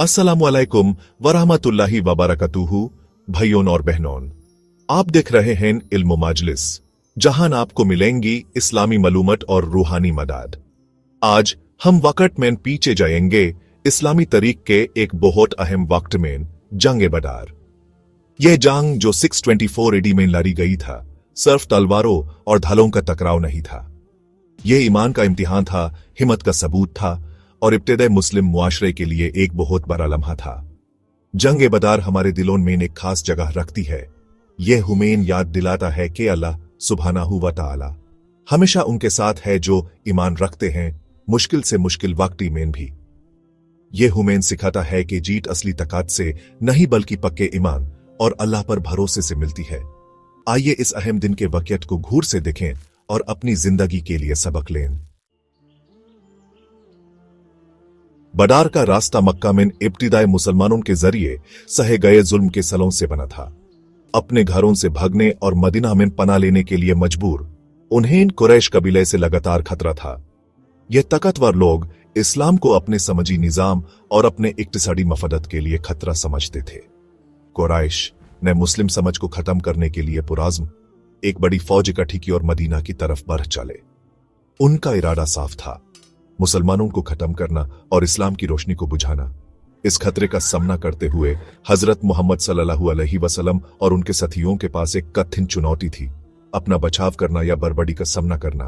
अस्सलामुअलैकुम वरहमतुल्लाहि वबरकatuhu। भाइयों और बहनों, आप देख रहे हैं इल्म मजलिस, जहां आपको मिलेंगी इस्लामी मालूमात और रूहानी मदद। आज हम वक्त में पीछे जाएंगे इस्लामी तरीक के एक बहुत अहम वक्त में, जंग बदर। यह जंग जो 624 AD में लड़ी गई था, सिर्फ तलवारों और ढालों का टकराव नहीं था। यह ईमान का इम्तिहान था, हिम्मत का सबूत था और इब्तिदाई मुस्लिम मुआशरे के लिए एक बहुत बड़ा लम्हा था। जंग बदर हमारे दिलों में एक खास जगह रखती है। यह हमें याद दिलाता है कि अल्लाह सुब्हानहू व तआला हमेशा उनके साथ है जो ईमान रखते हैं, मुश्किल से मुश्किल वक्त में भी। यह हमें सिखाता है कि जीत असली ताकत से नहीं बल्कि पक्के ईमान और अल्लाह पर भरोसे से मिलती है। आइए इस अहम दिन के वाक़ियत को घूर से देखें और अपनी जिंदगी के लिए सबक लें। बदर का रास्ता मक्का में इब्तिदाई मुसलमानों के जरिए सहे गए जुल्म के सलों से बना था। अपने घरों से भागने और मदीना में पनाह लेने के लिए मजबूर उन्हें कुरैश कबीले से लगातार खतरा था। ये ताकतवर लोग इस्लाम को अपने समझी निजाम और अपने इक्तिसादी मफादत के लिए खतरा समझते थे। कुरैश ने मुस्लिम समझ को खत्म करने के लिए पुराज़्म एक बड़ी फौज इकट्ठी की और मदीना की तरफ बढ़ चले। उनका इरादा साफ था, मुसलमानों को खत्म करना और इस्लाम की रोशनी को बुझाना। इस खतरे का सामना करते हुए हजरत मोहम्मद सल्लल्लाहु अलैहि वसल्लम और उनके साथियों के पास एक कठिन चुनौती थी, अपना बचाव करना या बर्बादी का सामना करना।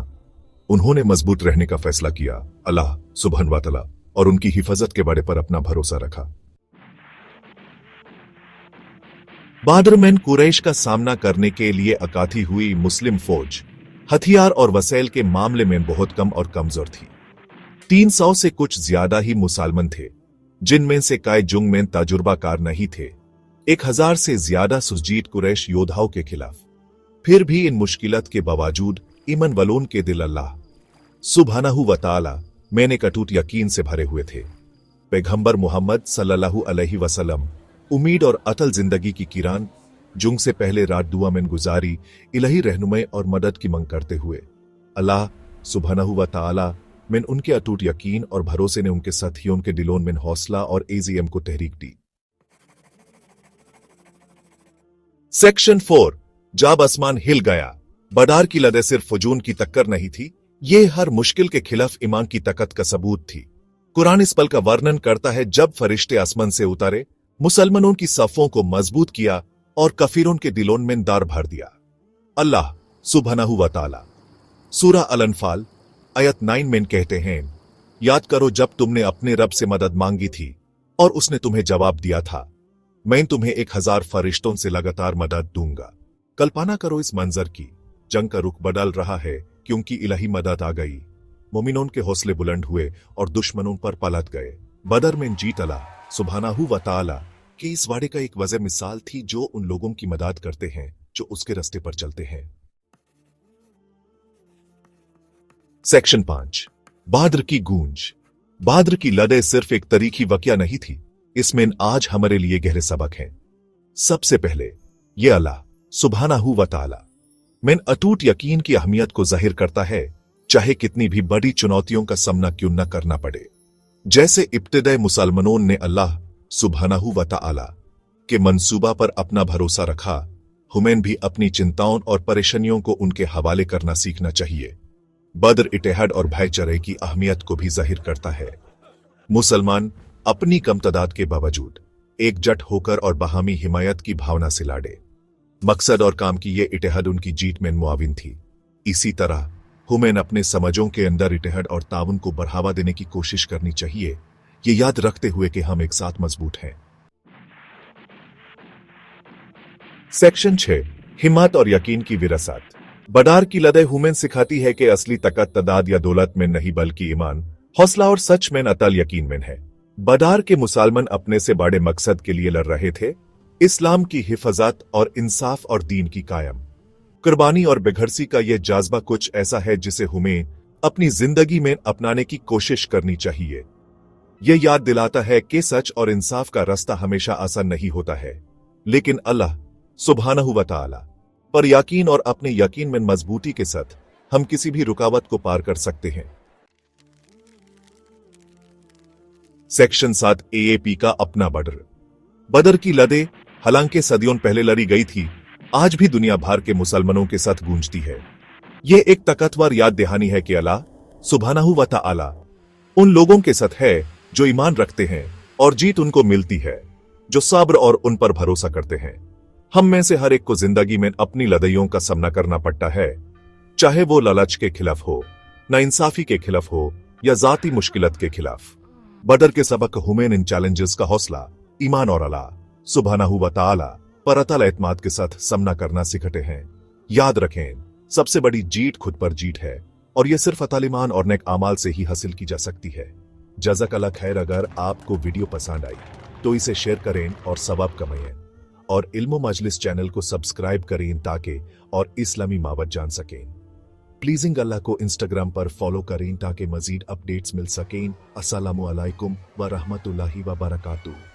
उन्होंने मजबूत रहने का फैसला किया, अल्लाह सुब्हान व तआला और उनकी हिफाजत के बारे पर अपना भरोसा रखा। बदर में कुरैश का सामना करने के लिए इकट्ठी हुई मुस्लिम फौज हथियार और वसैल के मामले में बहुत कम और कमजोर थी। 300 से कुछ ज्यादा ही मुसलमान थे, जिनमें से कई जंग में तजुर्बाकार नहीं थे। 1000 से ज्यादा सुजीत कुरैश योद्धाओं के खिलाफ। फिर भी इन मुश्किलात के बावजूद ईमान वालों के दिल अल्लाह सुब्हानहू व तआला में एक अटूट यकीन से भरे हुए थे। पैगंबर मोहम्मद सल्लल्लाहु अलैहि वसल्लम उम्मीद और अटल जिंदगी की किरण जंग से पहले रात दुआ में गुजारी, इलाही रहनुमाई और मदद की मांग करते हुए। अल्लाह सुब्हानहू व तआला में उनके अटूट यकीन और भरोसे ने उनके साथियों के दिलों में हौसला और एजीएम को तहरीक दी। सेक्शन 4, जब आसमान हिल गया। बदर की लड़ाई सिर्फ हुजूम की टक्कर नहीं थी, ये हर मुश्किल के खिलाफ ईमान की ताकत का सबूत थी। कुरान इस पल का वर्णन करता है जब फरिश्ते आसमान से उतारे, मुसलमानों की सफों को मजबूत किया और कफीरों के दिलों में डर भर दिया। अल्लाह सुब्हानहू व तआला सूरह अल-अनफाल आयत 9 में कहते हैं, याद करो जब तुमने अपने रब से मदद मांगी थी और उसने तुम्हें जवाब दिया था, मैं तुम्हें 1000 फरिश्तों से लगातार मदद दूंगा। कल्पना करो इस मंजर की, जंग का रुख बदल रहा है क्योंकि इलाही मदद आ गई। मोमिनों के हौसले बुलंद हुए और दुश्मनों पर पलट गए। बदर में जीत अल्लाह सुब्हानहू व तआला की इस वादे का एक वजह मिसाल थी, जो उन लोगों की मदद करते हैं जो उसके रास्ते पर चलते हैं। सेक्शन 5, बदर की गूंज। बदर की लड़ाई सिर्फ एक तारीखी वाकया नहीं थी, इसमें आज हमारे लिए गहरे सबक हैं। सबसे पहले ये अल्लाह सुब्हानहू व तआला में अटूट यकीन की अहमियत को जाहिर करता है, चाहे कितनी भी बड़ी चुनौतियों का सामना क्यों न करना पड़े। जैसे इब्तिदाई मुसलमानों ने अल्लाह सुब्हानहू व तआला के मंसूबा पर अपना भरोसा रखा, हमें भी अपनी चिंताओं और परेशानियों को उनके हवाले करना सीखना चाहिए। बदर इत्तेहाद और भाईचारे की अहमियत को भी जाहिर करता है। मुसलमान अपनी कम तादाद के बावजूद एकजुट होकर और बाहमी हिमायत की भावना से लड़े। मकसद और काम की ये इत्तेहाद उनकी जीत में मुआविन थी। इसी तरह हमें अपने समझों के अंदर इत्तेहाद और ताउन को बढ़ावा देने की कोशिश करनी चाहिए, ये याद रखते हुए कि हम एक साथ मजबूत हैं। सेक्शन 6, हिम्मत और यकीन की विरासत। बदर की लड़ाई हमें सिखाती है कि असली ताकत तादाद या दौलत में नहीं बल्कि ईमान, हौसला और सच में अटल यकीन में है। बदर के मुसलमान अपने से बड़े मकसद के लिए लड़ रहे थे, इस्लाम की हिफाजत और इंसाफ और दीन की कायम। कुर्बानी और बेघरसी का यह जज्बा कुछ ऐसा है जिसे हमें अपनी जिंदगी में अपनाने की कोशिश करनी चाहिए। यह याद दिलाता है कि सच और इंसाफ का रास्ता हमेशा आसान नहीं होता है, लेकिन अल्लाह सुब्हानहू व तआला पर यकीन और अपने यकीन में मजबूती के साथ हम किसी भी रुकावट को पार कर सकते हैं। सेक्शन 7 AAP का अपना बदर। बदर की लड़े हालांकि सदियों पहले लड़ी गई थी, आज भी दुनिया भर के मुसलमानों के साथ गूंजती है। यह एक ताकतवर याद दहानी है कि अल्लाह सुब्हानहू व तआला उन लोगों के साथ है जो ईमान रखते हैं और जीत उनको मिलती है जो सब्र और उन पर भरोसा करते हैं। हम में से हर एक को जिंदगी में अपनी लड़ाइयों का सामना करना पड़ता है, चाहे वो लालच के खिलाफ हो, नाइंसाफी के खिलाफ हो या जाती मुश्किलत के खिलाफ। बदर के सबक हमें इन चैलेंजेस का हौसला, ईमान और अल्लाह सुब्हानहू व तआला पर अटल एतमाद के साथ सामना करना सिखाते हैं। याद रखें, सबसे बड़ी जीत खुद पर जीत है और यह सिर्फ अतल ईमान और नेक अमाल से ही हासिल की जा सकती है। जज़ाकल्लाह खैर। अगर आपको वीडियो पसंद आई तो इसे शेयर करें और सवाब कमाएं और इल्म मजलिस चैनल को सब्सक्राइब करें ताकि और इस्लामी मावत जान सकें। प्लीजिंग अल्लाह को इंस्टाग्राम पर फॉलो करें ताकि मजीद अपडेट्स मिल सकें। अस्सलामु अलैकुम व रहमतुल्लाहि व बरकातुहू।